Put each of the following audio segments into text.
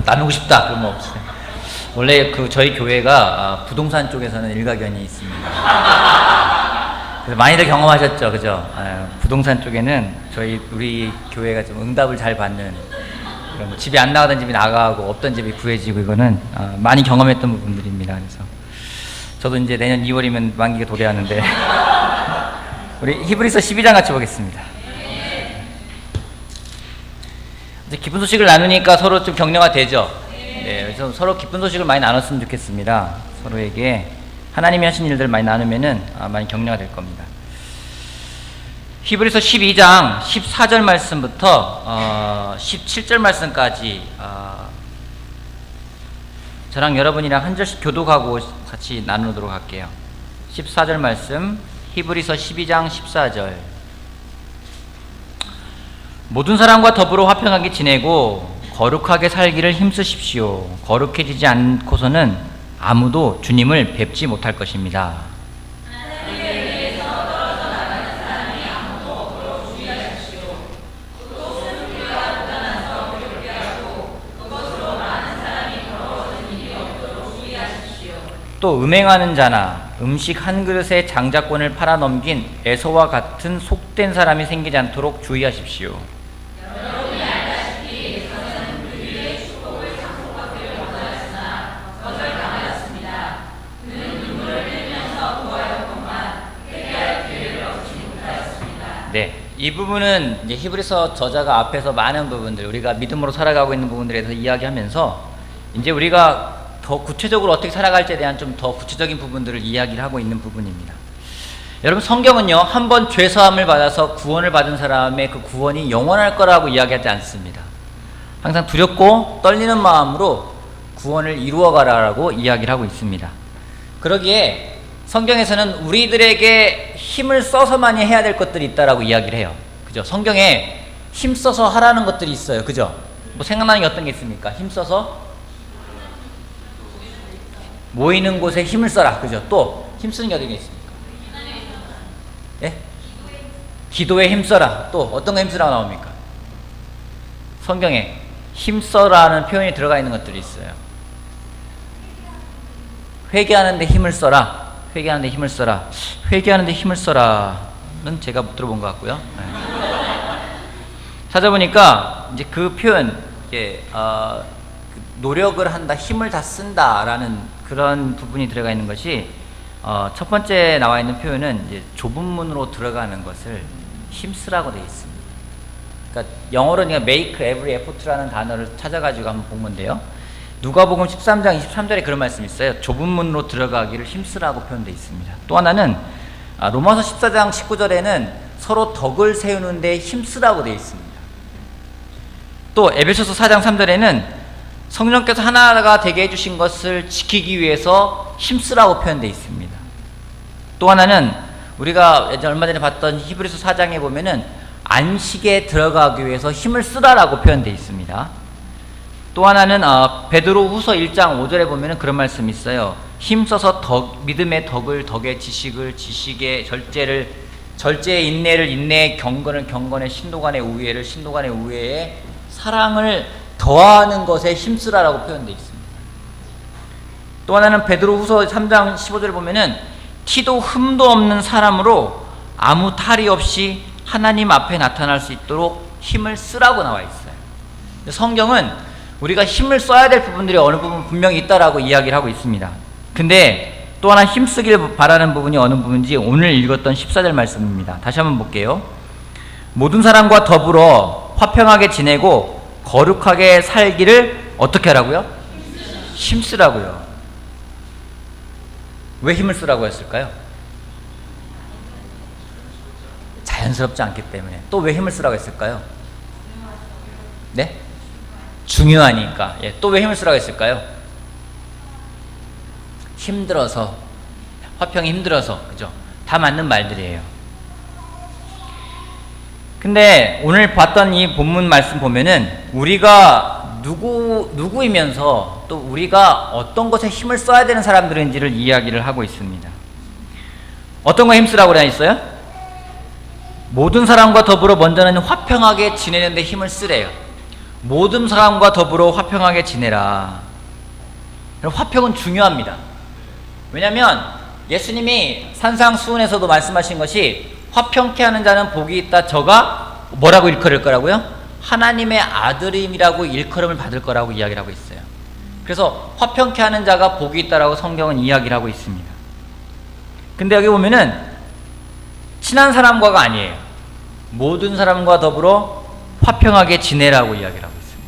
나누고 싶다 그러면 없어요. 원래 저희 교회가 부동산 쪽에서는 일가견이 있습니다. 그래서 많이들 경험하셨죠, 그죠? 부동산 쪽에는 우리 교회가 좀 응답을 잘 받는, 뭐 집이 안 나가던 집이 나가고 없던 집이 구해지고, 이거는 많이 경험했던 부분들입니다. 그래서 저도 이제 내년 2월이면 만기가 도래하는데 우리 히브리서 12장 같이 보겠습니다. 이제 기쁜 소식을 나누니까 서로 좀 격려가 되죠. 네, 그래서 서로 기쁜 소식을 많이 나눴으면 좋겠습니다. 서로에게 하나님이 하신 일들 많이 나누면은 많이 격려가 될 겁니다. 히브리서 12장 14절 말씀부터 17절 말씀까지 저랑 여러분이랑 한 절씩 교독하고 같이 나누도록 할게요. 14절 말씀, 히브리서 12장 14절. 모든 사람과 더불어 화평하게 지내고 거룩하게 살기를 힘쓰십시오. 거룩해지지 않고서는 아무도 주님을 뵙지 못할 것입니다. 또 음행하는 자나 음식 한 그릇에 장자권을 팔아넘긴 에서와 같은 속된 사람이 생기지 않도록 주의하십시오. 여러분이 알다시피 에서는 그들의 축복을 상속받기를 원하였으나 거절당하였습니다. 그는 눈물을 흘리면서 구하였건만 회개할 기회를 얻지 못하였습니다. 네, 이 부분은 이제 히브리서 저자가 앞에서 많은 부분들, 우리가 믿음으로 살아가고 있는 부분들에 대해서 이야기하면서 이제 우리가 더 구체적으로 어떻게 살아갈지에 대한 좀 더 구체적인 부분들을 이야기를 하고 있는 부분입니다. 여러분, 성경은요, 한번 죄사함을 받아서 구원을 받은 사람의 그 구원이 영원할 거라고 이야기하지 않습니다. 항상 두렵고 떨리는 마음으로 구원을 이루어가라라고 이야기를 하고 있습니다. 그러기에 성경에서는 우리들에게 힘을 써서만이 해야 될 것들이 있다라고 이야기를 해요. 그죠? 성경에 힘써서 하라는 것들이 있어요. 그죠? 뭐 생각나는 게 어떤 게 있습니까? 힘써서 모이는 곳에 힘을 써라. 그죠? 또 힘쓰는 게 어떤 게 있습니까? 예? 기도에 힘써라. 또 어떤 거 힘쓰라고 나옵니까? 성경에 힘써라는 표현이 들어가 있는 것들이 있어요. 회개하는데 힘을 써라. 회개하는데 힘을 써라. 회개하는데 힘을 써라는 제가 못 들어본 것 같고요. 네. 찾아보니까 이제 그 표현, 노력을 한다, 힘을 다 쓴다라는 그런 부분이 들어가 있는 것이 첫 번째 나와 있는 표현은 이제 좁은 문으로 들어가는 것을 힘쓰라고 되어 있습니다. 그러니까 영어로 그냥 make every effort라는 단어를 찾아가지고 한번 보면 돼요. 누가복음 13장 23절에 그런 말씀이 있어요. 좁은 문으로 들어가기를 힘쓰라고 표현되어 있습니다. 또 하나는 로마서 14장 19절에는 서로 덕을 세우는 데 힘쓰라고 되어 있습니다. 또 에베소서 4장 3절에는 성령께서 하나가 되게 해주신 것을 지키기 위해서 힘쓰라고 표현되어 있습니다. 또 하나는 우리가 얼마 전에 봤던 히브리서 4장에 보면은 안식에 들어가기 위해서 힘을 쓰라라고 표현되어 있습니다. 또 하나는 베드로후서 1장 5절에 보면은 그런 말씀이 있어요. 힘써서 믿음의 덕을, 덕의 지식을, 지식의 절제를, 절제의 인내를, 인내의 경건을, 경건의 신도간의 우애를, 신도간의 우애에 사랑을 더하는 것에 힘쓰라라고 표현되어 있습니다. 또 하나는 베드로후서 3장 15절에 보면은 티도 흠도 없는 사람으로 아무 탈이 없이 하나님 앞에 나타날 수 있도록 힘을 쓰라고 나와 있어요. 성경은 우리가 힘을 써야 될 부분들이 어느 부분 분명히 있다라고 이야기를 하고 있습니다. 근데 또 하나 힘쓰길 바라는 부분이 어느 부분인지 오늘 읽었던 14절 말씀입니다. 다시 한번 볼게요. 모든 사람과 더불어 화평하게 지내고 거룩하게 살기를 어떻게 하라고요? 힘쓰라고요. 왜 힘을 쓰라고 했을까요? 자연스럽지 않기 때문에. 또 왜 힘을 쓰라고 했을까요? 네? 중요하니까. 또 왜 힘을 쓰라고 했을까요? 힘들어서. 화평이 힘들어서. 그죠? 다 맞는 말들이에요. 근데 오늘 봤던 이 본문 말씀 보면은 우리가 누구이면서 또 우리가 어떤 것에 힘을 써야 되는 사람들인지를 이야기를 하고 있습니다. 어떤 거에 힘쓰라고 그래 있어요? 모든 사람과 더불어 먼저는 화평하게 지내는 데 힘을 쓰래요. 모든 사람과 더불어 화평하게 지내라. 화평은 중요합니다. 왜냐하면 예수님이 산상수훈에서도 말씀하신 것이 화평케 하는 자는 복이 있다. 저가 뭐라고 일컬을 거라고요? 하나님의 아들임이라고 일컬음을 받을 거라고 이야기를 하고 있어요. 그래서 화평케 하는 자가 복이 있다라고 성경은 이야기를 하고 있습니다. 근데 여기 보면은 친한 사람과가 아니에요. 모든 사람과 더불어 화평하게 지내라고 이야기를 하고 있습니다.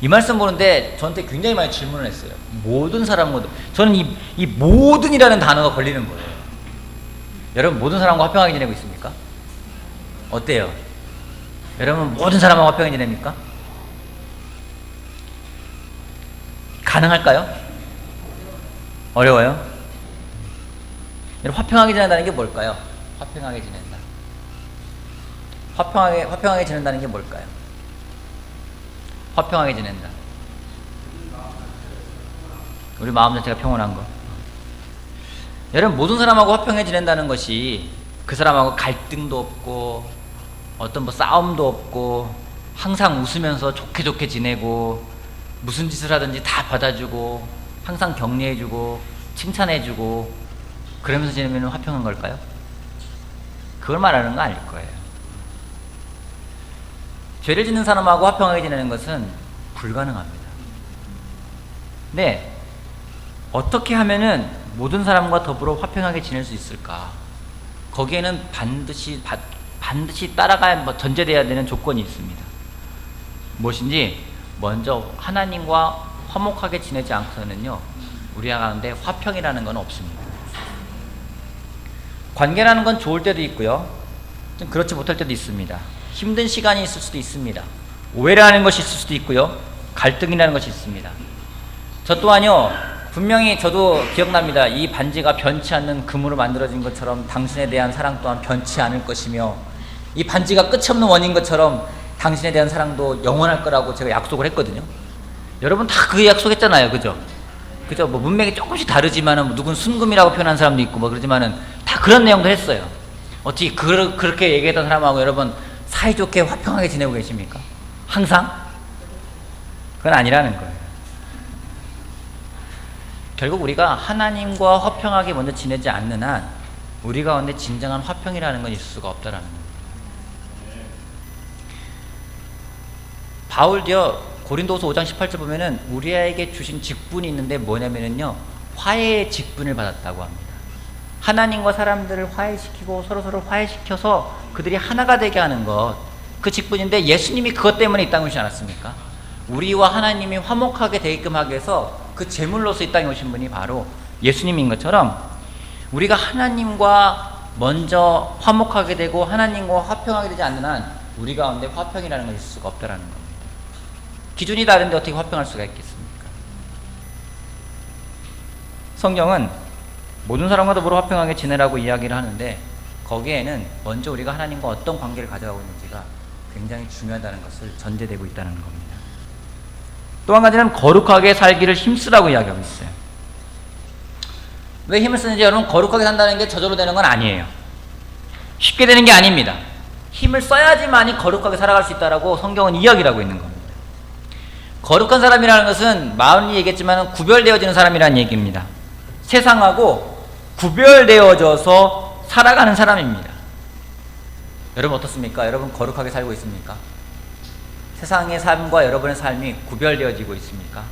이 말씀 보는데 저한테 굉장히 많이 질문을 했어요. 모든 사람과, 저는 이 모든이라는 단어가 걸리는 거예요. 여러분 모든 사람과 화평하게 지내고 있습니까? 어때요? 여러분 모든 사람과 화평하게 지냅니까? 가능할까요? 어려워요? 여러분 화평하게 지낸다는 게 뭘까요? 화평하게 지낸다. 화평하게 지낸다는 게 뭘까요? 화평하게 지낸다. 우리 마음 자체가 평온한 거. 여러분 모든 사람하고 화평하게 지낸다는 것이 그 사람하고 갈등도 없고 어떤 뭐 싸움도 없고 항상 웃으면서 좋게 지내고 무슨 짓을 하든지 다 받아주고 항상 격려해주고 칭찬해주고 그러면서 지내면 화평한 걸까요? 그걸 말하는 거 아닐 거예요. 죄를 짓는 사람하고 화평하게 지내는 것은 불가능합니다. 네, 어떻게 하면은 모든 사람과 더불어 화평하게 지낼 수 있을까? 거기에는 반드시 따라가야 전제되어야 되는 조건이 있습니다. 무엇인지 먼저 하나님과 화목하게 지내지 않고서는요 우리 가운데 화평이라는 건 없습니다. 관계라는 건 좋을 때도 있고요 좀 그렇지 못할 때도 있습니다. 힘든 시간이 있을 수도 있습니다. 오해라는 것이 있을 수도 있고요 갈등이라는 것이 있습니다. 저 또한요 분명히 저도 기억납니다. 이 반지가 변치 않는 금으로 만들어진 것처럼 당신에 대한 사랑 또한 변치 않을 것이며 이 반지가 끝이 없는 원인 것처럼 당신에 대한 사랑도 영원할 거라고 제가 약속을 했거든요. 여러분 다 그 약속했잖아요. 그죠? 뭐 문맥이 조금씩 다르지만은 누군 순금이라고 표현한 사람도 있고 뭐 그러지만은 다 그런 내용도 했어요. 어떻게 그렇게 얘기했던 사람하고 여러분 사이좋게 화평하게 지내고 계십니까? 항상? 그건 아니라는 거예요. 결국 우리가 하나님과 화평하게 먼저 지내지 않는 한 우리 가운데 진정한 화평이라는 건 있을 수가 없다라는 거예요. 바울도요 고린도후서 5장 18절 보면은 우리에게 주신 직분이 있는데 뭐냐면은요 화해의 직분을 받았다고 합니다. 하나님과 사람들을 화해시키고 서로 화해시켜서 그들이 하나가 되게 하는 것, 그 직분인데 예수님이 그것 때문에 이 땅에 오시지 않았습니까? 우리와 하나님이 화목하게 되게끔 하기 위해서 그 제물로서 이 땅에 오신 분이 바로 예수님인 것처럼 우리가 하나님과 먼저 화목하게 되고 하나님과 화평하게 되지 않는 한 우리 가운데 화평이라는 것이 있을 수가 없다라는 겁니다. 기준이 다른데 어떻게 화평할 수가 있겠습니까? 성경은 모든 사람과 더불어 화평하게 지내라고 이야기를 하는데 거기에는 먼저 우리가 하나님과 어떤 관계를 가져가고 있는지가 굉장히 중요하다는 것을 전제되고 있다는 겁니다. 또 한 가지는 거룩하게 살기를 힘쓰라고 이야기하고 있어요. 왜 힘을 쓰는지 여러분 거룩하게 산다는 게 저절로 되는 건 아니에요. 쉽게 되는 게 아닙니다. 힘을 써야지만이 거룩하게 살아갈 수 있다라고 성경은 이야기를 하고 있는 겁니다. 거룩한 사람이라는 것은 마흔이 얘기했지만 구별되어지는 사람이라는 얘기입니다. 세상하고 구별되어져서 살아가는 사람입니다. 여러분 어떻습니까? 여러분 거룩하게 살고 있습니까? 세상의 삶과 여러분의 삶이 구별되어지고 있습니까?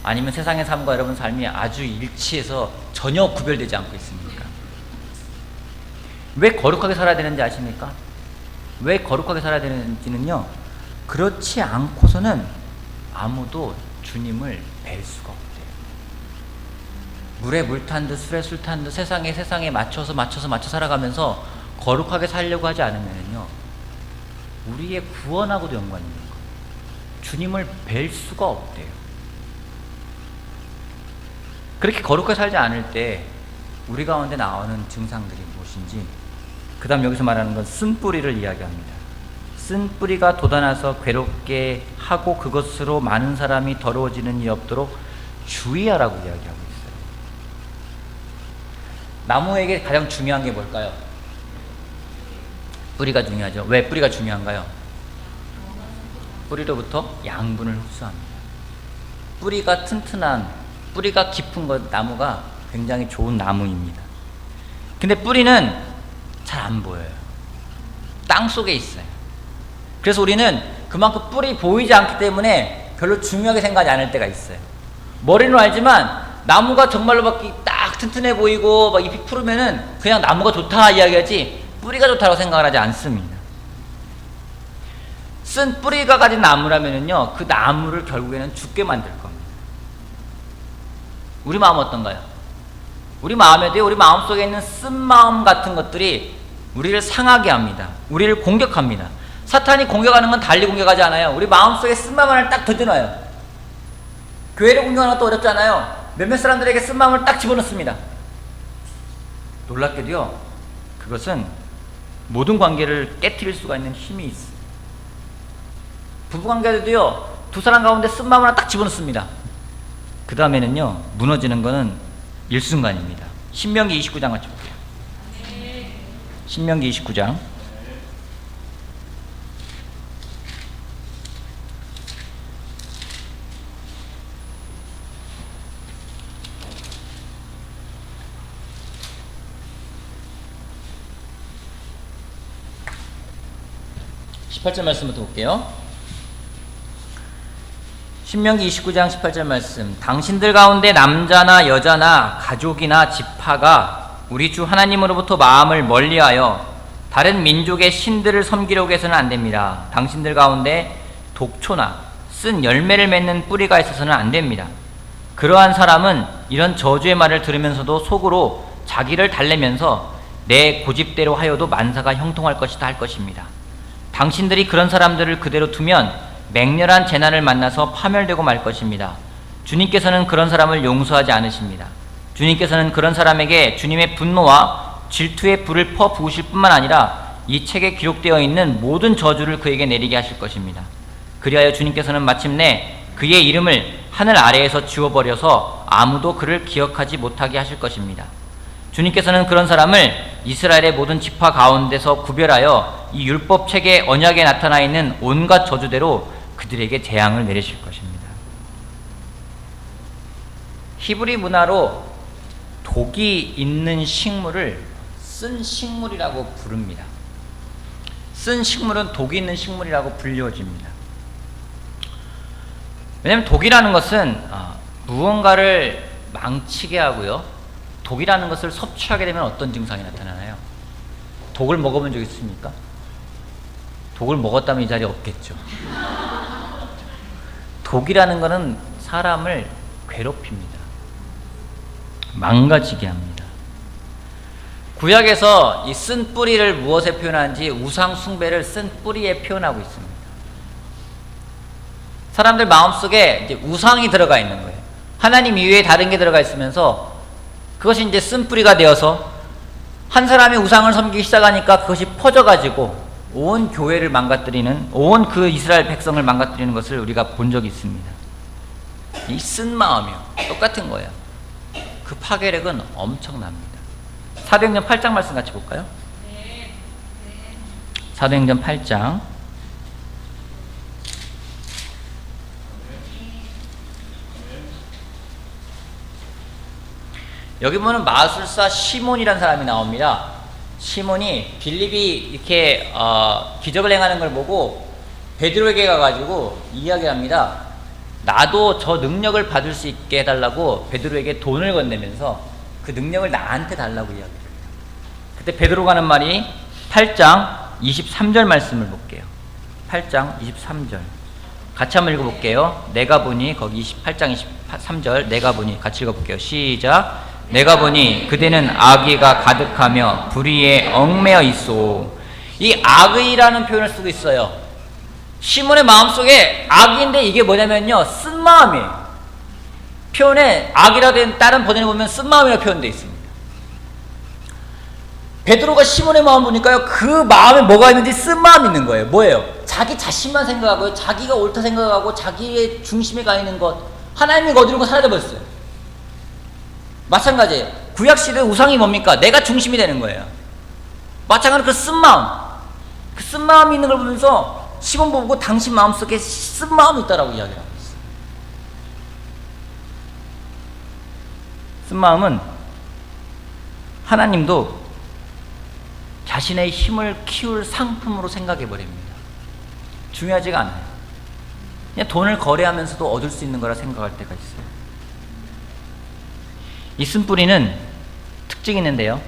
아니면 세상의 삶과 여러분의 삶이 아주 일치해서 전혀 구별되지 않고 있습니까? 왜 거룩하게 살아야 되는지 아십니까? 왜 거룩하게 살아야 되는지는요 그렇지 않고서는 아무도 주님을 뵐 수가 없대요. 물에 물 탄 듯 술에 술 탄 듯 세상에 맞춰서 살아가면서 거룩하게 살려고 하지 않으면요 우리의 구원하고도 연관이 있는 거예요. 주님을 뵐 수가 없대요. 그렇게 거룩하게 살지 않을 때 우리 가운데 나오는 증상들이 무엇인지 그 다음 여기서 말하는 건 쓴뿌리를 이야기합니다. 쓴뿌리가 돋아나서 괴롭게 하고 그것으로 많은 사람이 더러워지는 일이 없도록 주의하라고 이야기하고 있어요. 나무에게 가장 중요한 게 뭘까요? 뿌리가 중요하죠. 왜 뿌리가 중요한가요? 뿌리로부터 양분을 흡수합니다. 뿌리가 튼튼한, 뿌리가 깊은 것, 나무가 굉장히 좋은 나무입니다. 근데 뿌리는 잘 안 보여요. 땅 속에 있어요. 그래서 우리는 그만큼 뿌리 보이지 않기 때문에 별로 중요하게 생각하지 않을 때가 있어요. 머리는 알지만 나무가 정말로 막 딱 튼튼해 보이고 막 잎이 푸르면은 그냥 나무가 좋다 이야기하지 뿌리가 좋다고 생각을 하지 않습니다. 쓴 뿌리가 가진 나무라면은요, 그 나무를 결국에는 죽게 만들 겁니다. 우리 마음 어떤가요? 우리 마음에도요, 우리 마음속에 있는 쓴 마음 같은 것들이 우리를 상하게 합니다. 우리를 공격합니다. 사탄이 공격하는 건 달리 공격하지 않아요. 우리 마음속에 쓴 마음 하나를 딱 던져놔요. 교회를 공격하는 것도 어렵지 않아요. 몇몇 사람들에게 쓴 마음을 딱 집어넣습니다. 놀랍게도요, 그것은 모든 관계를 깨트릴 수가 있는 힘이 있어요. 부부관계에도요, 두 사람 가운데 쓴 마음 하나 딱 집어넣습니다. 그 다음에는요, 무너지는 거는 일순간입니다. 신명기 29장 같이 볼게요. 신명기 29장 18절 말씀부터 볼게요. 신명기 29장 18절 말씀. 당신들 가운데 남자나 여자나 가족이나 지파가 우리 주 하나님으로부터 마음을 멀리하여 다른 민족의 신들을 섬기려고 해서는 안 됩니다. 당신들 가운데 독초나 쓴 열매를 맺는 뿌리가 있어서는 안 됩니다. 그러한 사람은 이런 저주의 말을 들으면서도 속으로 자기를 달래면서 내 고집대로 하여도 만사가 형통할 것이다 할 것입니다. 당신들이 그런 사람들을 그대로 두면 맹렬한 재난을 만나서 파멸되고 말 것입니다. 주님께서는 그런 사람을 용서하지 않으십니다. 주님께서는 그런 사람에게 주님의 분노와 질투의 불을 퍼 부으실 뿐만 아니라 이 책에 기록되어 있는 모든 저주를 그에게 내리게 하실 것입니다. 그리하여 주님께서는 마침내 그의 이름을 하늘 아래에서 지워버려서 아무도 그를 기억하지 못하게 하실 것입니다. 주님께서는 그런 사람을 이스라엘의 모든 지파 가운데서 구별하여 이 율법책의 언약에 나타나 있는 온갖 저주대로 그들에게 재앙을 내리실 것입니다. 히브리 문화로 독이 있는 식물을 쓴 식물이라고 부릅니다. 쓴 식물은 독이 있는 식물이라고 불려집니다. 왜냐하면 독이라는 것은 무언가를 망치게 하고요, 독이라는 것을 섭취하게 되면 어떤 증상이 나타나나요? 독을 먹어본 적 있습니까? 독을 먹었다면 이 자리에 없겠죠. 독이라는 것은 사람을 괴롭힙니다. 망가지게 합니다. 구약에서 이 쓴 뿌리를 무엇에 표현하는지 우상 숭배를 쓴 뿌리에 표현하고 있습니다. 사람들 마음속에 이제 우상이 들어가 있는 거예요. 하나님 이외에 다른 게 들어가 있으면서 그것이 이제 쓴 뿌리가 되어서 한 사람이 우상을 섬기기 시작하니까 그것이 퍼져가지고 온 교회를 망가뜨리는, 온 그 이스라엘 백성을 망가뜨리는 것을 우리가 본 적이 있습니다. 이 쓴 마음이요, 똑같은 거예요. 그 파괴력은 엄청납니다. 사도행전 8장 말씀 같이 볼까요? 사도행전 8장 여기 보면 마술사 시몬이라는 사람이 나옵니다. 시몬이 빌립이 이렇게 기적을 행하는 걸 보고 베드로에게 가가지고 이야기합니다. 나도 저 능력을 받을 수 있게 해달라고 베드로에게 돈을 건네면서 그 능력을 나한테 달라고 이야기합니다. 그때 베드로가 하는 말이 8장 23절 말씀을 볼게요. 8장 23절 같이 한번 읽어볼게요. 내가 보니, 거기 8장 23절 내가 보니, 같이 읽어볼게요. 시작. 내가 보니 그대는 악의가 가득하며 불의에 얽매여 있소. 이 악의라는 표현을 쓰고 있어요. 시몬의 마음속에 악인데 이게 뭐냐면요, 쓴 마음이에요. 표현에 악이라고 다른 버전에 보면 쓴 마음이라고 표현되어 있습니다. 베드로가 시몬의 마음 보니까요, 그 마음에 뭐가 있는지 쓴 마음이 있는 거예요. 뭐예요? 자기 자신만 생각하고요, 자기가 옳다 생각하고 자기의 중심에 가 있는 것, 하나님이 거두는 거 사라져버렸어요. 마찬가지예요. 구약시대 우상이 뭡니까? 내가 중심이 되는 거예요. 마찬가지로 그 쓴 마음, 그 쓴 마음이 있는 걸 보면서 시몬 보고 당신 마음속에 쓴 마음이 있다라고 이야기를 하고 있어요. 쓴 마음은 하나님도 자신의 힘을 키울 상품으로 생각해 버립니다. 중요하지가 않아요. 그냥 돈을 거래하면서도 얻을 수 있는 거라 생각할 때가 있어요. 이 쓴뿌리는 특징이 있는데요,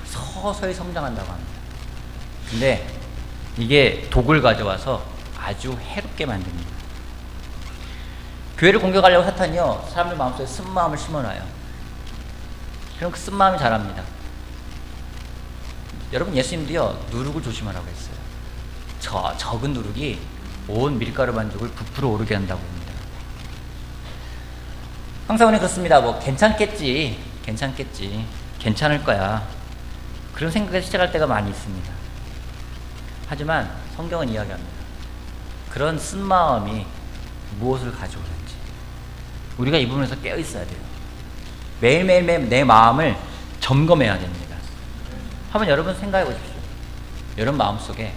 서서히 성장한다고 합니다. 근데 이게 독을 가져와서 아주 해롭게 만듭니다. 교회를 공격하려고 사탄이요, 사람들 마음속에 쓴 마음을 심어놔요. 그럼 그 쓴 마음이 자랍니다. 여러분, 예수님도요, 누룩을 조심하라고 했어요. 적은 누룩이 온 밀가루 반죽을 부풀어 오르게 한다고 합니다. 항상 우리는 그렇습니다. 뭐 괜찮겠지, 괜찮을 거야, 그런 생각에서 시작할 때가 많이 있습니다. 하지만 성경은 이야기합니다. 그런 쓴 마음이 무엇을 가져오는지 우리가 이 부분에서 깨어 있어야 돼요. 매일매일 내 마음을 점검해야 됩니다. 한번 여러분 생각해 보십시오. 여러분 마음속에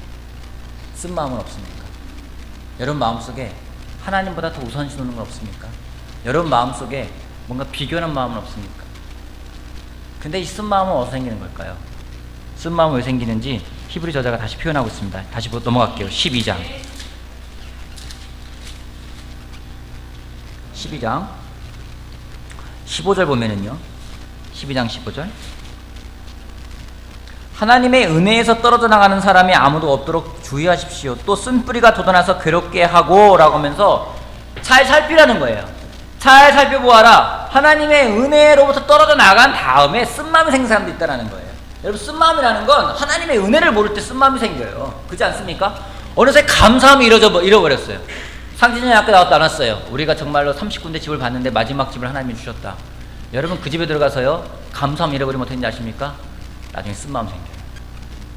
쓴 마음은 없습니까? 여러분 마음속에 하나님보다 더 우선시 두는 건 없습니까? 여러분 마음속에 뭔가 비교하는 마음은 없습니까? 근데 이 쓴 마음은 어디서 생기는 걸까요? 쓴 마음은 왜 생기는지 히브리 저자가 다시 표현하고 있습니다. 다시 넘어갈게요. 12장 15절 보면은요, 12장 15절, 하나님의 은혜에서 떨어져 나가는 사람이 아무도 없도록 주의하십시오. 또 쓴뿌리가 돋아나서 괴롭게 하고 라고 하면서 잘 살피라는 거예요. 잘 살펴보아라. 하나님의 은혜로부터 떨어져 나간 다음에 쓴마음이 생긴 사람도 있다는 거예요. 여러분, 쓴마음이라는 건 하나님의 은혜를 모를 때 쓴마음이 생겨요. 그렇지 않습니까? 어느새 감사함이 잃어버렸어요. 상진이 아까 나왔다 안 왔어요? 우리가 정말로 30군데 집을 봤는데 마지막 집을 하나님이 주셨다. 여러분, 그 집에 들어가서요, 감사함 잃어버리면 어떻게 되는지 아십니까? 나중에 쓴마음 생겨요.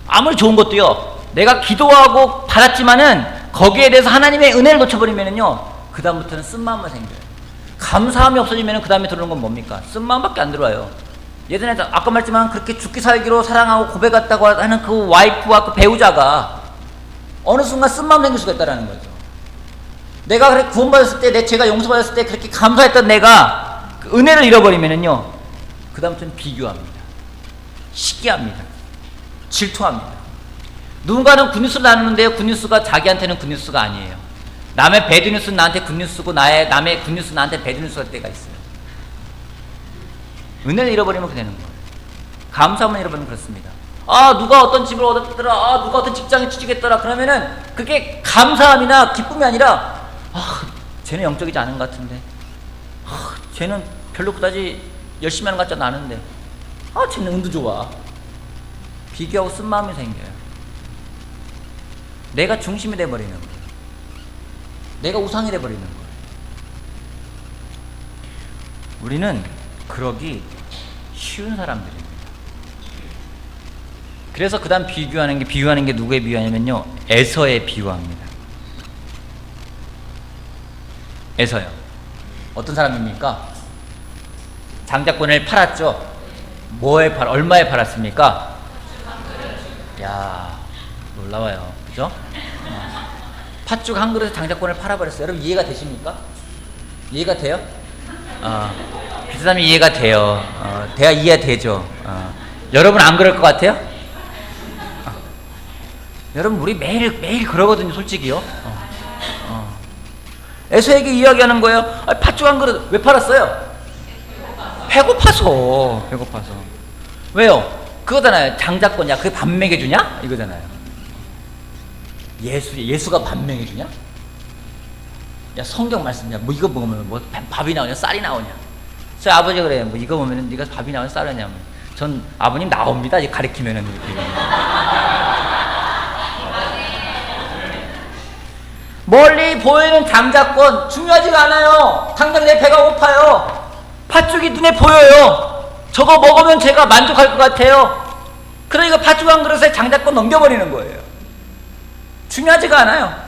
아무리 좋은 것도요, 내가 기도하고 받았지만은 거기에 대해서 하나님의 은혜를 놓쳐버리면은요, 그 다음부터는 쓴마음만 생겨요. 감사함이 없어지면은 그 다음에 들어오는 건 뭡니까? 쓴마음밖에 안 들어와요. 예전에 아까 말했지만 그렇게 죽기 살기로 사랑하고 고백했다고 하는 그 와이프와 그 배우자가 어느 순간 쓴마음 생길 수가 있다는 거죠. 내가 그렇게 구원받았을 때, 내 죄가 용서받았을 때 그렇게 감사했던 내가 그 은혜를 잃어버리면은요, 그 다음부터는 비교합니다. 시기합니다. 질투합니다. 누군가는 굿뉴스를 나누는데요, 굿뉴스가 자기한테는 굿뉴스가 아니에요. 남의 배드뉴스는 나한테 굿뉴스고 남의 굿뉴스는 나한테 배드뉴스가 때가 있어요. 은혜를 잃어버리면 그렇게 되는 거예요. 감사함을 잃어버리면 그렇습니다. 아, 누가 어떤 집을 얻었더라, 아, 누가 어떤 직장에 취직했더라, 그러면은 그게 감사함이나 기쁨이 아니라, 아, 쟤는 영적이지 않은 것 같은데, 아, 쟤는 별로 그다지 열심히 하는 것 같지 않은데, 아, 쟤는 운도 좋아. 비교하고 쓴 마음이 생겨요. 내가 중심이 돼버리는 거예요. 내가 우상이 돼버리는 거예요. 우리는 그러기 쉬운 사람들입니다. 그래서 그 다음 비유하는 게 누구에 비유하냐면요, 에서에 비유합니다. 에서요. 어떤 사람입니까? 장자권을 팔았죠. 얼마에 팔았습니까? 야, 놀라워요. 그죠? 팥죽 한 그릇에 장자권을 팔아버렸어요. 여러분, 이해가 되십니까? 이해가 돼요? 그 사람이 이해가 돼요. 돼야 이해되죠. 여러분 안 그럴 것 같아요? 여러분, 우리 매일 그러거든요, 솔직히요. 에서에게 이야기하는 거예요. 팥죽 한 그릇 왜 팔았어요? 배고파서. 왜요? 그거잖아요. 장자권이야. 그게 밥 먹여주냐? 이거잖아요. 예수가 밥 먹여주냐? 야, 성경 말씀이야. 뭐 이거 먹으면 뭐 밥이 나오냐, 쌀이 나오냐? 저희 아버지가 그래요. 뭐 이거 보면은 네가 밥이 나오냐, 쌀이 나오냐? 전 아버님 나옵니다. 이제 가리키면은 이렇게. 멀리 보이는 장자권 중요하지가 않아요. 당장 내 배가 고파요. 팥죽이 눈에 보여요. 저거 먹으면 제가 만족할 것 같아요. 그러니까 팥죽 한 그릇에 장자권 넘겨버리는 거예요. 중요하지가 않아요.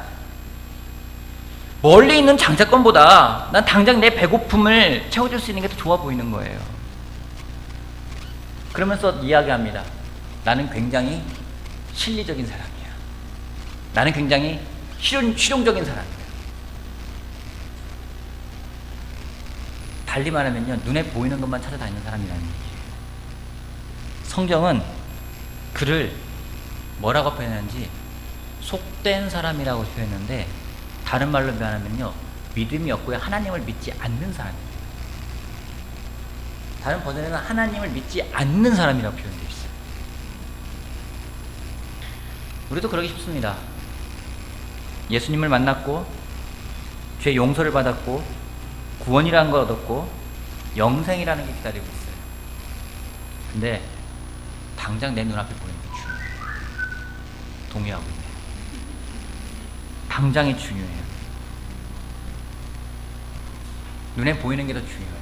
멀리 있는 장자권보다 난 당장 내 배고픔을 채워줄 수 있는 게 더 좋아 보이는 거예요. 그러면서 이야기합니다. 나는 굉장히 실리적인 사람이야. 나는 굉장히 실용적인 사람이에요. 달리 말하면요, 눈에 보이는 것만 찾아다니는 사람이라는 얘기예요. 성경은 그를 뭐라고 표현하는지 속된 사람이라고 표현했는데, 다른 말로 표현하면요, 믿음이 없고요, 하나님을 믿지 않는 사람이에요. 다른 버전에는 하나님을 믿지 않는 사람이라고 표현되어 있어요. 우리도 그러기 쉽습니다. 예수님을 만났고 죄 용서를 받았고 구원이라는 걸 얻었고 영생이라는 게 기다리고 있어요. 근데 당장 내 눈앞에 보이는 게 중요해요. 동의하고 있네요. 당장이 중요해요. 눈에 보이는 게 더 중요해요.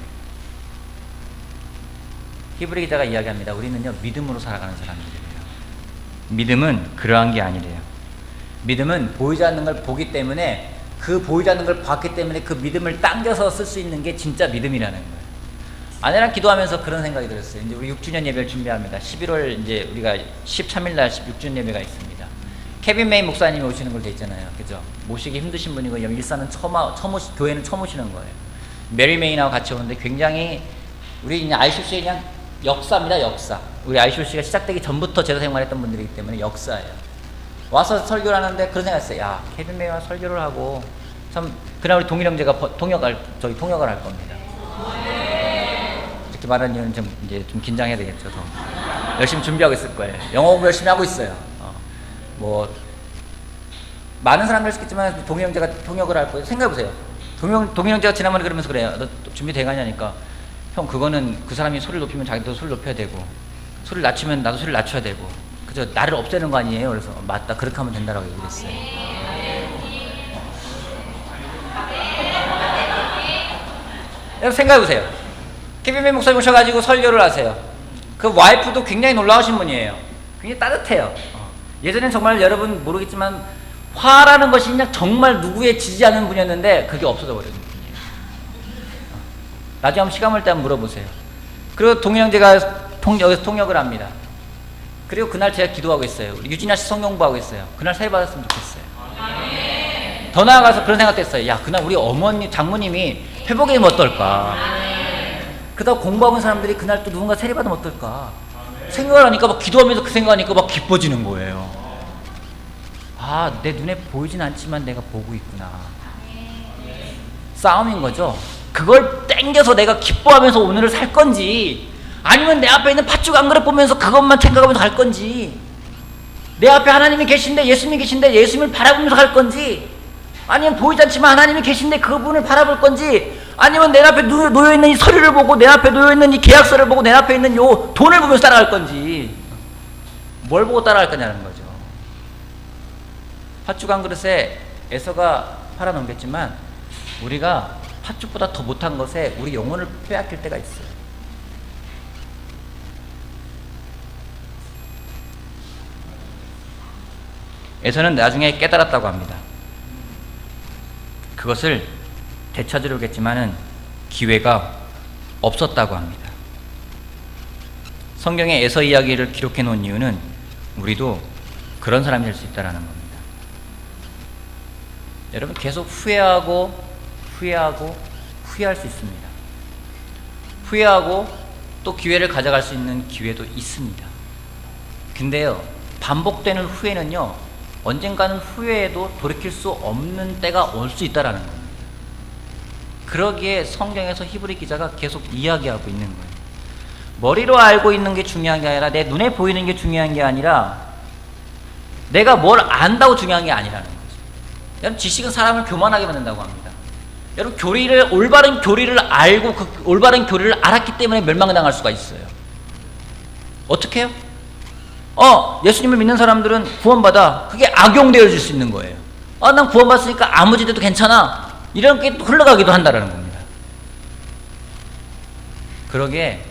히브리 기자가 이야기합니다. 우리는요, 믿음으로 살아가는 사람들이래요. 믿음은 그러한 게 아니래요. 믿음은 보이지 않는 걸 보기 때문에, 그 보이지 않는 걸 봤기 때문에 그 믿음을 당겨서 쓸 수 있는 게 진짜 믿음이라는 거예요. 아내랑 기도하면서 그런 생각이 들었어요. 이제 우리 6주년 예배를 준비합니다. 11월 이제 우리가 13일 날 6주년 예배가 있습니다. 케빈 메이 목사님이 오시는 걸로 돼 있잖아요. 그죠? 모시기 힘드신 분이고, 일산은 교회는 처음 오시는 거예요. 메리 메이나와 같이 오는데 굉장히 우리 그냥 ICC의 그냥 역사입니다. 역사. 우리 ICC가 시작되기 전부터 제자 생활했던 분들이기 때문에 역사예요. 와서 설교를 하는데 그런 생각했어요. 야, 케빈 메이와 설교를 하고 참, 그날 우리 동일 형제가 통역을 할 겁니다. 이렇게 말하는 이유는 좀 긴장해야 되겠죠. 더 열심히 준비하고 있을 거예요. 영어 공부 열심히 하고 있어요. 뭐 많은 사람들 있겠지만 동일 형제가 통역을 할 거예요. 생각해보세요. 동일 형제가 지난번에 그러면서 그래요. 너 준비돼가냐니까, 형, 그거는 그 사람이 소리를 높이면 자기도 소리를 높여야 되고, 소리를 낮추면 나도 소리를 낮춰야 되고, 그저 나를 없애는 거 아니에요? 그래서 맞다, 그렇게 하면 된다라고 얘기를 했어요. 여러분 생각해보세요. 케빈 메이 목사님 오셔가지고 설교를 하세요. 그 와이프도 굉장히 놀라우신 분이에요. 굉장히 따뜻해요. 예전엔 정말 여러분 모르겠지만 화라는 것이 그냥 정말 누구에 지지 않는 분이었는데 그게 없어져 버린 분이에요. 나중에 한번 시간 날 때 한번 물어보세요. 그리고 동희 형제가 여기서 통역을 합니다. 그리고 그날 제가 기도하고 있어요. 우리 유진아 씨 성경 공부하고 있어요. 그날 세례 받았으면 좋겠어요. 더 나아가서 그런 생각도 했어요. 야, 그날 우리 어머니, 장모님이 회복이 되면 어떨까? 그러다 공부하고 있는 사람들이 그날 또 누군가 세례 받으면 어떨까? 생각을 하니까 막 기도하면서 그 생각하니까 막 기뻐지는 거예요. 아, 내 눈에 보이진 않지만 내가 보고 있구나. 싸움인 거죠. 그걸 땡겨서 내가 기뻐하면서 오늘을 살 건지, 아니면 내 앞에 있는 팥죽 한 그릇 보면서 그것만 생각하면서 갈 건지, 내 앞에 하나님이 계신데, 예수님이 계신데 예수님을 바라보면서 갈 건지, 아니면 보이지 않지만 하나님이 계신데 그분을 바라볼 건지, 아니면 내 앞에 놓여있는 이 서류를 보고, 내 앞에 놓여있는 이 계약서를 보고, 내 앞에 있는 요 돈을 보면서 따라갈 건지, 뭘 보고 따라갈 거냐는 거죠. 팥죽 한 그릇에 에서가 팔아넘겼지만 우리가 팥죽보다 더 못한 것에 우리 영혼을 빼앗길 때가 있어요. 에서는 나중에 깨달았다고 합니다. 그것을 되찾으려고 했지만은 기회가 없었다고 합니다. 성경에 에서 이야기를 기록해 놓은 이유는 우리도 그런 사람이 될 수 있다는 겁니다. 여러분, 계속 후회할 수 있습니다. 후회하고 또 기회를 가져갈 수 있는 기회도 있습니다. 근데요, 반복되는 후회는요, 언젠가는 후회해도 돌이킬 수 없는 때가 올 수 있다는 겁니다. 그러기에 성경에서 히브리 기자가 계속 이야기하고 있는 거예요. 머리로 알고 있는 게 중요한 게 아니라, 내 눈에 보이는 게 중요한 게 아니라, 내가 뭘 안다고 중요한 게 아니라는 거죠. 여러분, 지식은 사람을 교만하게 만든다고 합니다. 여러분, 올바른 교리를 알고 그 올바른 교리를 알았기 때문에 멸망당할 수가 있어요. 어떻게 해요? 예수님을 믿는 사람들은 구원받아. 그게 악용되어질 수 있는 거예요. 난 구원받았으니까 아무 짓 해도 괜찮아. 이런 게 흘러가기도 한다는 겁니다. 그러기에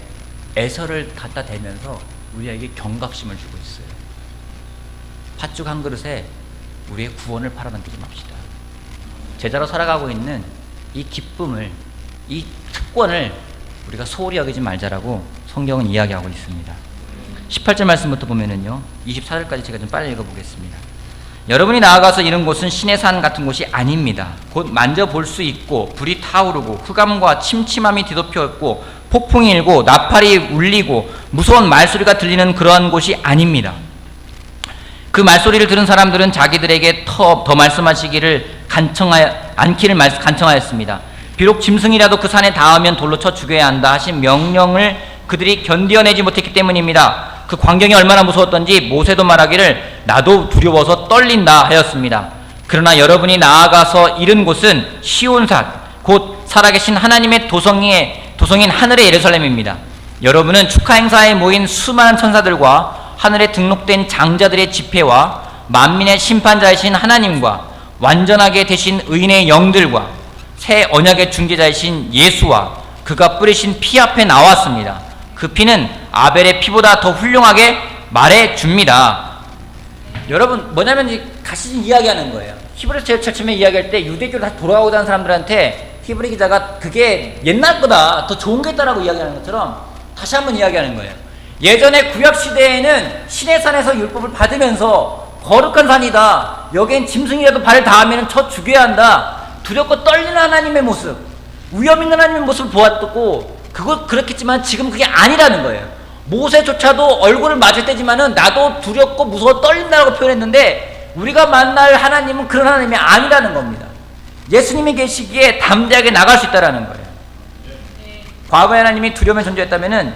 에서를 갖다 대면서 우리에게 경각심을 주고 있어요. 팥죽 한 그릇에 우리의 구원을 팔아넘기지 맙시다. 제자로 살아가고 있는 이 기쁨을, 이 특권을 우리가 소홀히 여기지 말자라고 성경은 이야기하고 있습니다. 18절 말씀부터 보면은요, 24절까지 제가 좀 빨리 읽어보겠습니다. 여러분이 나아가서 이른 곳은 신의 산 같은 곳이 아닙니다. 곧 만져볼 수 있고 불이 타오르고 흑암과 침침함이 뒤덮여 있고 폭풍이 일고 나팔이 울리고 무서운 말소리가 들리는 그러한 곳이 아닙니다. 그 말소리를 들은 사람들은 자기들에게 더 말씀하시기를 간청하였습니다. 비록 짐승이라도 그 산에 닿으면 돌로 쳐 죽여야 한다 하신 명령을 그들이 견뎌내지 못했기 때문입니다. 그 광경이 얼마나 무서웠던지 모세도 말하기를 나도 두려워서 떨린다 하였습니다. 그러나 여러분이 나아가서 이른 곳은 시온산 곧 살아계신 하나님의 도성인 하늘의 예루살렘입니다. 여러분은 축하 행사에 모인 수많은 천사들과 하늘에 등록된 장자들의 집회와 만민의 심판자이신 하나님과 완전하게 되신 의인의 영들과 새 언약의 중개자이신 예수와 그가 뿌리신 피 앞에 나왔습니다. 그 피는 아벨의 피보다 더 훌륭하게 말해줍니다. 여러분 뭐냐면 같이 이야기하는 거예요. 히브리서 제일 처음에 이야기할 때 유대교로 다시 돌아오자는 사람들한테 히브리 기자가 그게 옛날 거다 더 좋은 게 있다라고 이야기하는 것처럼 다시 한번 이야기하는 거예요. 예전에 구약시대에는 시내산에서 율법을 받으면서 거룩한 산이다, 여기엔 짐승이라도 발을 닿으면 쳐 죽여야 한다, 두렵고 떨리는 하나님의 모습, 위험 있는 하나님의 모습을 보았고 그렇겠지만 지금 그게 아니라는 거예요. 모세조차도 얼굴을 맞을 때지만은 나도 두렵고 무서워 떨린다고 표현했는데 우리가 만날 하나님은 그런 하나님이 아니라는 겁니다. 예수님이 계시기에 담대하게 나갈 수 있다는 거예요. 과거에 하나님이 두려움의 존재였다면은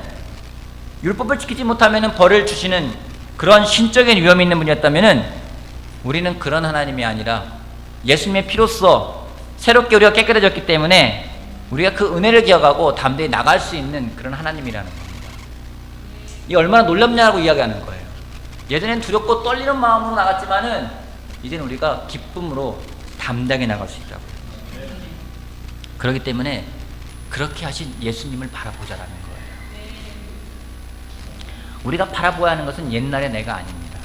율법을 지키지 못하면은 벌을 주시는 그런 신적인 위험이 있는 분이었다면은 우리는 그런 하나님이 아니라 예수님의 피로써 새롭게 우리가 깨끗해졌기 때문에 우리가 그 은혜를 기억하고 담대히 나갈 수 있는 그런 하나님이라는 겁니다. 이 얼마나 놀랍냐고 이야기하는 거예요. 예전엔 두렵고 떨리는 마음으로 나갔지만은 이제는 우리가 기쁨으로 담대하게 나갈 수 있다고요. 그렇기 때문에 그렇게 하신 예수님을 바라보자라는 거예요. 우리가 바라보아야 하는 것은 옛날의 내가 아닙니다.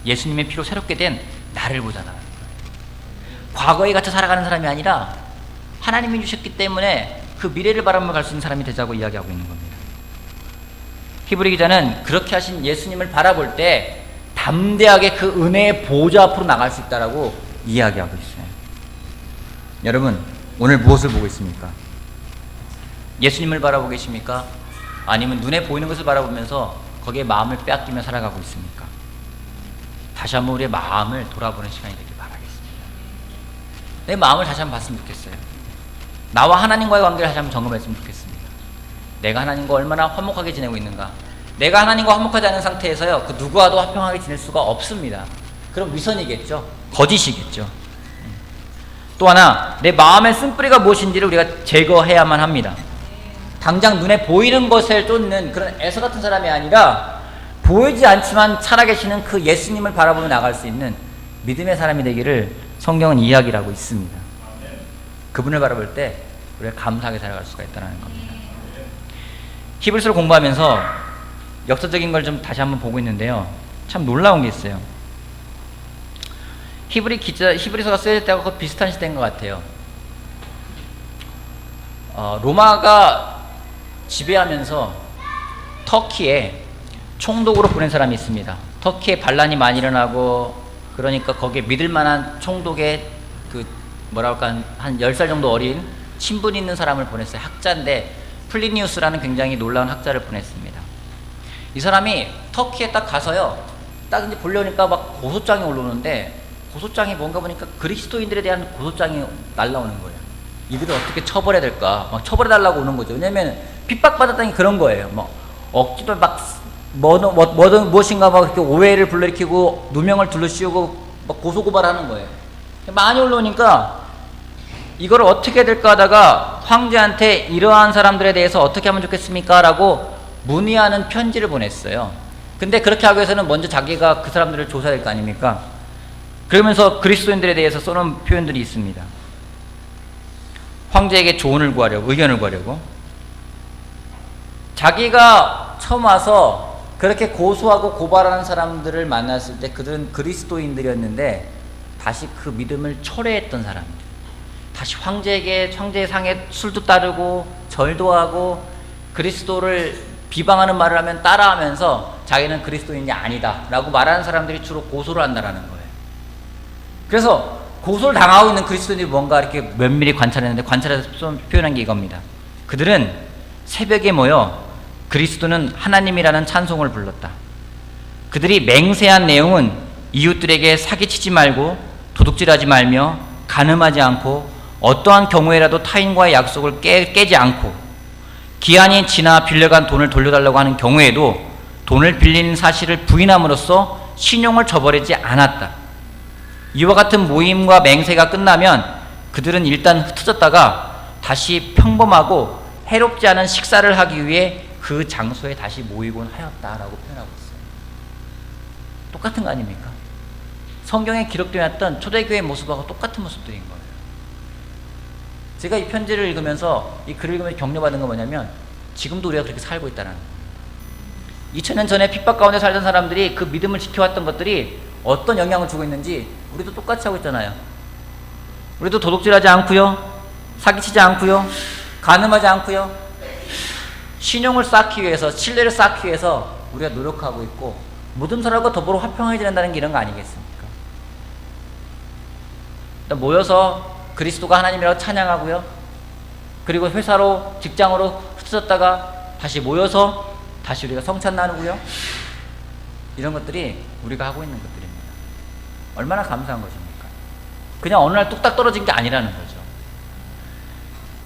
예수님의 피로 새롭게 된 나를 보자라는 거예요. 과거에 갇혀 살아가는 사람이 아니라 하나님이 주셨기 때문에 그 미래를 바라보며 갈 수 있는 사람이 되자고 이야기하고 있는 겁니다. 히브리 기자는 그렇게 하신 예수님을 바라볼 때 담대하게 그 은혜의 보좌 앞으로 나갈 수 있다라고 이야기하고 있어요. 여러분 오늘 무엇을 보고 있습니까? 예수님을 바라보고 계십니까? 아니면 눈에 보이는 것을 바라보면서 거기에 마음을 빼앗기며 살아가고 있습니까? 다시 한번 우리의 마음을 돌아보는 시간이 되길 바라겠습니다. 내 마음을 다시 한번 봤으면 좋겠어요. 나와 하나님과의 관계를 다시 한번 점검했으면 좋겠습니다. 내가 하나님과 얼마나 화목하게 지내고 있는가? 내가 하나님과 화목하지 않은 상태에서요 그 누구와도 화평하게 지낼 수가 없습니다. 그럼 위선이겠죠. 거짓이겠죠. 또 하나 내 마음의 쓴뿌리가 무엇인지를 우리가 제거해야만 합니다. 당장 눈에 보이는 것을 쫓는 그런 에서 같은 사람이 아니라 보이지 않지만 살아계시는 그 예수님을 바라보며 나갈 수 있는 믿음의 사람이 되기를 성경은 이야기를 하고 있습니다. 그분을 바라볼 때 우리가 감사하게 살아갈 수가 있다는 겁니다. 히브리서를 공부하면서 역사적인 걸 좀 다시 한번 보고 있는데요. 참 놀라운 게 있어요. 히브리서가 쓰여질 때하고 비슷한 시대인 것 같아요. 로마가 지배하면서 터키에 총독으로 보낸 사람이 있습니다. 터키에 반란이 많이 일어나고 그러니까 거기에 믿을 만한 총독의 한 10살 정도 어린 친분 있는 사람을 보냈어요. 학자인데 플리니우스라는 굉장히 놀라운 학자를 보냈습니다. 이 사람이 터키에 딱 가서요. 딱 이제 보려니까 막 고소장이 올라오는데 고소장이 뭔가 보니까 그리스도인들에 대한 고소장이 날라오는 거예요. 이들을 어떻게 처벌해야 될까? 막 처벌해달라고 오는 거죠. 왜냐면 핍박받았다는 게 그런 거예요. 막 억지로 막 무엇인가 막 이렇게 오해를 불러일으키고 누명을 둘러씌우고 막 고소고발하는 거예요. 많이 올라오니까 이걸 어떻게 해야 될까 하다가 황제한테 이러한 사람들에 대해서 어떻게 하면 좋겠습니까? 라고 문의하는 편지를 보냈어요. 근데 그렇게 하기 위해서는 먼저 자기가 그 사람들을 조사해야 될 거 아닙니까? 그러면서 그리스도인들에 대해서 써놓은 표현들이 있습니다. 황제에게 조언을 구하려고, 의견을 구하려고. 자기가 처음 와서 그렇게 고소하고 고발하는 사람들을 만났을 때 그들은 그리스도인들이었는데 다시 그 믿음을 철회했던 사람들. 다시 황제의 상에 술도 따르고 절도 하고 그리스도를 비방하는 말을 하면 따라하면서 자기는 그리스도인이 아니다 라고 말하는 사람들이 주로 고소를 한다라는 거예요. 그래서 고소를 당하고 있는 그리스도인들이 뭔가 이렇게 면밀히 관찰했는데 관찰해서 표현한 게 이겁니다. 그들은 새벽에 모여 그리스도는 하나님이라는 찬송을 불렀다. 그들이 맹세한 내용은 이웃들에게 사기치지 말고 도둑질하지 말며 간음하지 않고 어떠한 경우에라도 타인과의 약속을 깨지 않고 기한이 지나 빌려간 돈을 돌려달라고 하는 경우에도 돈을 빌린 사실을 부인함으로써 신용을 저버리지 않았다. 이와 같은 모임과 맹세가 끝나면 그들은 일단 흩어졌다가 다시 평범하고 해롭지 않은 식사를 하기 위해 그 장소에 다시 모이곤 하였다라고 표현하고 있어요. 똑같은 거 아닙니까? 성경에 기록되었던 초대교회의 모습하고 똑같은 모습들인 거예요. 제가 이 편지를 읽으면서 이 글을 읽으면서 격려받은 건 뭐냐면 지금도 우리가 그렇게 살고 있다는 거예요. 2000년 전에 핍박 가운데 살던 사람들이 그 믿음을 지켜왔던 것들이 어떤 영향을 주고 있는지 우리도 똑같이 하고 있잖아요. 우리도 도둑질하지 않고요, 사기치지 않고요, 간음하지 않고요, 신용을 쌓기 위해서, 신뢰를 쌓기 위해서 우리가 노력하고 있고 모든 사람과 더불어 화평하게 지낸다는 게 이런 거 아니겠습니까? 일단 모여서 그리스도가 하나님이라고 찬양하고요, 그리고 회사로, 직장으로 흩어졌다가 다시 모여서 다시 우리가 성찬 나누고요, 이런 것들이 우리가 하고 있는 것들입니다. 얼마나 감사한 것입니까? 그냥 어느 날 뚝딱 떨어진 게 아니라는 거죠.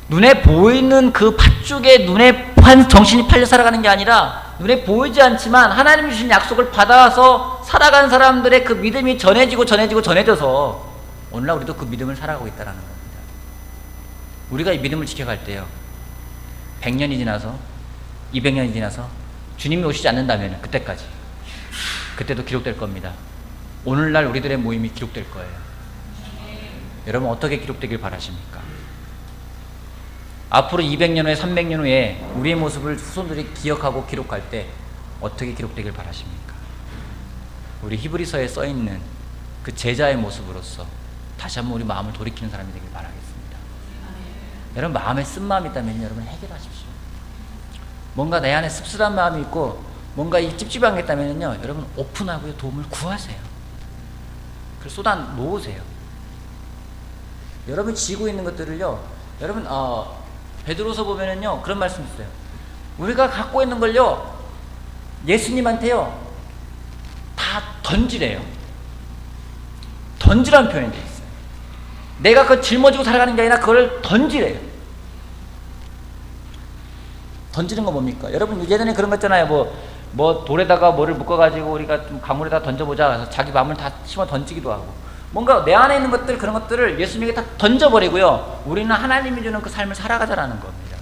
눈에 보이는 그 팥죽에 눈에 정신이 팔려 살아가는 게 아니라 눈에 보이지 않지만 하나님이 주신 약속을 받아서 살아간 사람들의 그 믿음이 전해져서 오늘날 우리도 그 믿음을 살아가고 있다는 겁니다. 우리가 이 믿음을 지켜갈 때요, 100년이 지나서 200년이 지나서 주님이 오시지 않는다면 그때도 기록될 겁니다. 오늘날 우리들의 모임이 기록될 거예요. 여러분 어떻게 기록되길 바라십니까? 앞으로 200년 후에 300년 후에 우리의 모습을 후손들이 기억하고 기록할 때 어떻게 기록되길 바라십니까? 우리 히브리서에 써있는 그 제자의 모습으로서 다시 한번 우리 마음을 돌이키는 사람이 되길 바라겠습니다. 여러분 마음에 쓴 마음이 있다면 여러분 해결하십시오. 뭔가 내 안에 씁쓸한 마음이 있고 뭔가 이 찝찝한 게 있다면요, 여러분 오픈하고요, 도움을 구하세요. 그걸 쏟아 놓으세요. 여러분 지고 있는 것들을요, 여러분 베드로서 보면은요 그런 말씀 있어요. 우리가 갖고 있는 걸요 예수님한테요 다 던지래요. 던지라는 표현이 돼 있어요. 내가 그걸 짊어지고 살아가는 게 아니라 그걸 던지래요. 던지는 건 뭡니까? 여러분 예전에 그런 거 있잖아요. 뭐 돌에다가 뭐를 묶어가지고 우리가 좀 가물에다 던져보자. 그래서 자기 마음을 다 심어 던지기도 하고, 뭔가 내 안에 있는 것들, 그런 것들을 예수님에게 다 던져버리고요, 우리는 하나님이 주는 그 삶을 살아가자라는 겁니다.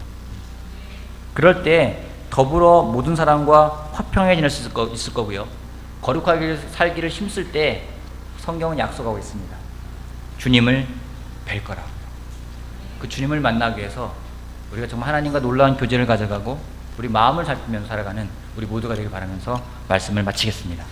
그럴 때 더불어 모든 사람과 화평해 지낼 수 있을 거고요, 거룩하게 살기를 힘쓸 때 성경은 약속하고 있습니다. 주님을 뵐 거라고. 그 주님을 만나기 위해서 우리가 정말 하나님과 놀라운 교제를 가져가고 우리 마음을 살피면서 살아가는 우리 모두가 되길 바라면서 말씀을 마치겠습니다.